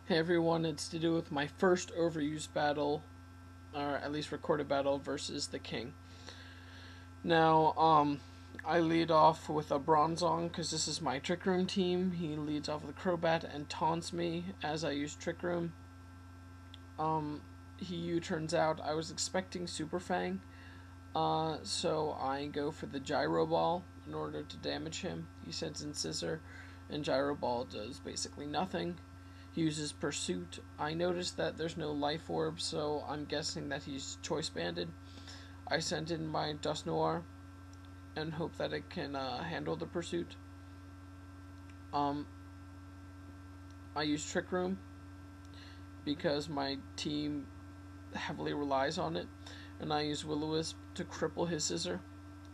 Hey everyone, it's to do with my first overused battle, or at least recorded battle, versus the king. Now, I lead off with a Bronzong because this is my Trick Room team. He leads off with a Crobat and taunts me as I use Trick Room. He U-turns out. I was expecting Super Fang, so I go for the Gyro Ball in order to damage him. He sends in Scissor, and Gyro Ball does basically nothing. He uses Pursuit. I noticed that there's no Life Orb, so I'm guessing that he's Choice Banded. I send in my Dusknoir and hope that it can handle the Pursuit. I use Trick Room because my team heavily relies on it, and I use Will-O-Wisp to cripple his Scissor.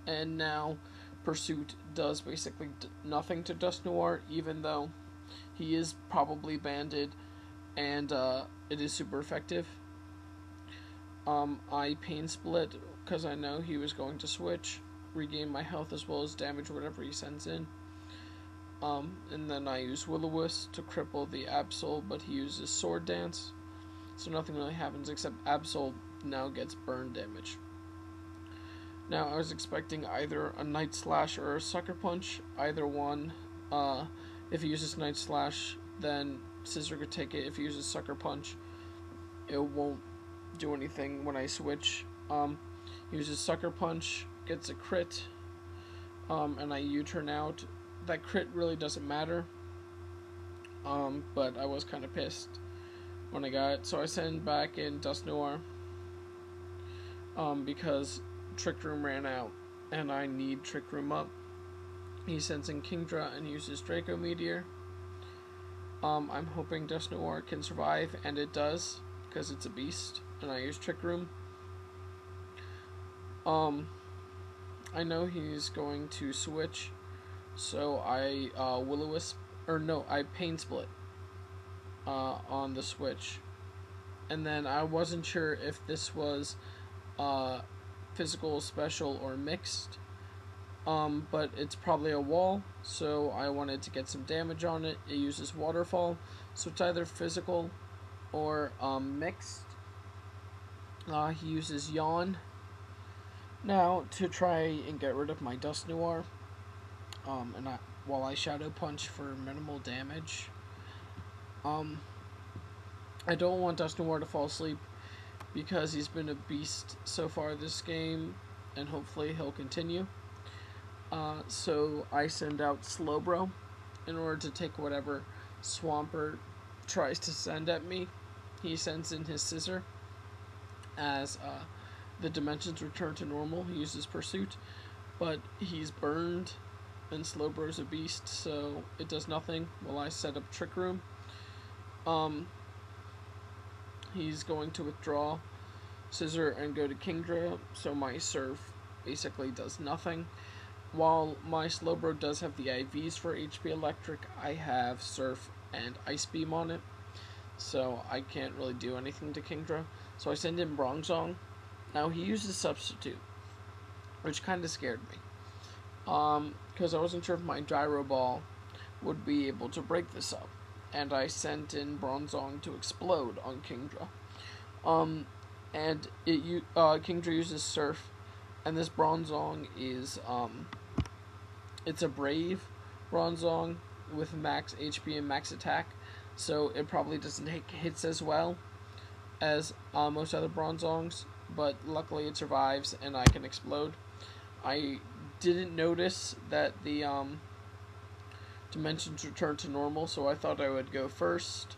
And now Pursuit does basically nothing to Dusknoir, even though he is probably banded, and it is super effective. I Pain Split because I know he was going to switch, regain my health as well as damage whatever he sends in. And then I use Will-O-Wisp to cripple the Absol, but he uses Sword Dance, so nothing really happens except Absol now gets burn damage. Now I was expecting either a Night Slash or a Sucker Punch, either one. If he uses Night Slash, then Scissor could take it. If he uses Sucker Punch, it won't do anything when I switch. He uses Sucker Punch, gets a crit, and I U-turn out. That crit really doesn't matter, but I was kind of pissed when I got it. So I send back in Dusknoir, because Trick Room ran out, and I need Trick Room up. He sends in Kingdra and uses Draco Meteor. I'm hoping Dusknoir can survive, and it does, because it's a beast, and I use Trick Room. I know he's going to switch, so I Will-O-Wisp, I Pain Split on the switch. And then I wasn't sure if this was physical, special, or mixed. But it's probably a wall, so I wanted to get some damage on it. It uses Waterfall, so it's either physical or mixed. He uses Yawn now to try and get rid of my Dusknoir, while I Shadow Punch for minimal damage. I don't want Dusknoir to fall asleep because he's been a beast so far this game, and hopefully he'll continue. So I send out Slowbro in order to take whatever Swampert tries to send at me. He sends in his Scissor. As the dimensions return to normal, he uses Pursuit, but he's burned, and Slowbro's a beast, so it does nothing while I set up Trick Room. He's going to withdraw Scissor and go to Kingdra, so my Surf basically does nothing. While my Slowbro does have the IVs for HP Electric, I have Surf and Ice Beam on it, so I can't really do anything to Kingdra. So I send in Bronzong. Now he uses Substitute, which kind of scared me, because I wasn't sure if my Gyro Ball would be able to break this up, and I sent in Bronzong to explode on Kingdra. And Kingdra uses Surf, and this Bronzong is it's a Brave Bronzong with max HP and max attack, so it probably doesn't take hits as well as most other Bronzongs, but luckily it survives and I can explode. I didn't notice that the dimensions returned to normal, so I thought I would go first.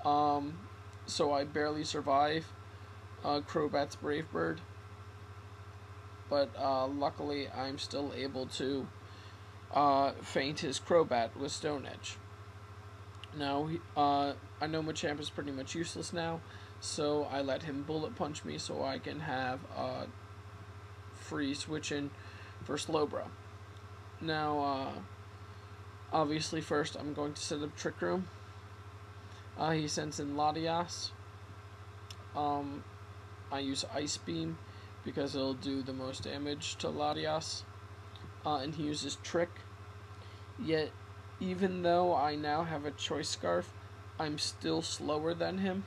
So I barely survive Crobat's Brave Bird, but luckily I'm still able to feint his Crobat with Stone Edge. Now, I know Machamp is pretty much useless now, so I let him Bullet Punch me so I can have free switch in for Slowbro. Now, obviously first I'm going to set up Trick Room. He sends in Latias. I use Ice Beam because it'll do the most damage to Latias. And he uses Trick. Yet, even though I now have a Choice Scarf, I'm still slower than him.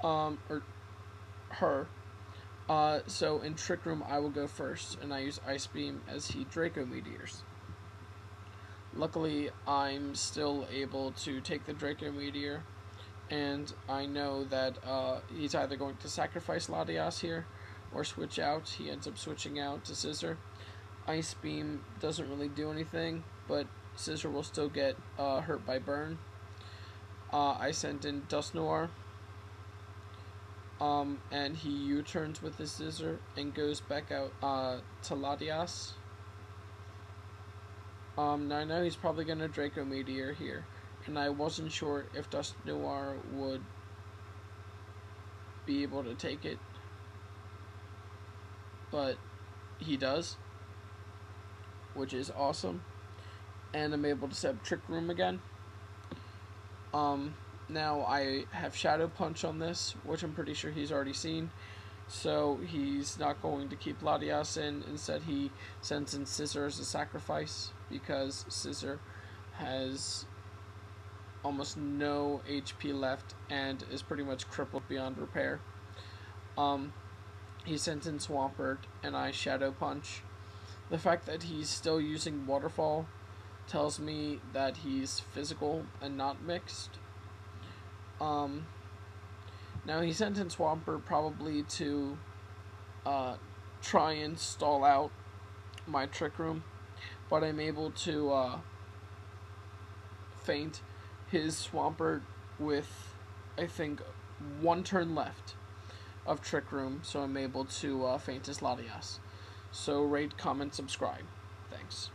Or her. So in Trick Room, I will go first, and I use Ice Beam as he Draco Meteors. Luckily, I'm still able to take the Draco Meteor, and I know that he's either going to sacrifice Latias here, or switch out. He ends up switching out to Scissor. Ice Beam doesn't really do anything, but Scissor will still get hurt by Burn. I sent in Dust Noir, and he U-turns with his Scissor and goes back out to Latias. Now I know he's probably going to Draco Meteor here, and I wasn't sure if Dust Noir would be able to take it, but he does, which is awesome, and I'm able to set up Trick Room again. Now I have Shadow Punch on this, which I'm pretty sure he's already seen, so he's not going to keep Latias in. Instead, he sends in Scissor as a sacrifice, because Scissor has almost no HP left and is pretty much crippled beyond repair. He sends in Swampert, and I Shadow Punch. The fact that he's still using Waterfall tells me that he's physical and not mixed. Now he sent in Swampert probably to try and stall out my Trick Room, but I'm able to feint his Swampert with, I think, 1 turn left of Trick Room, so I'm able to feint his Latias. So rate, comment, subscribe. Thanks.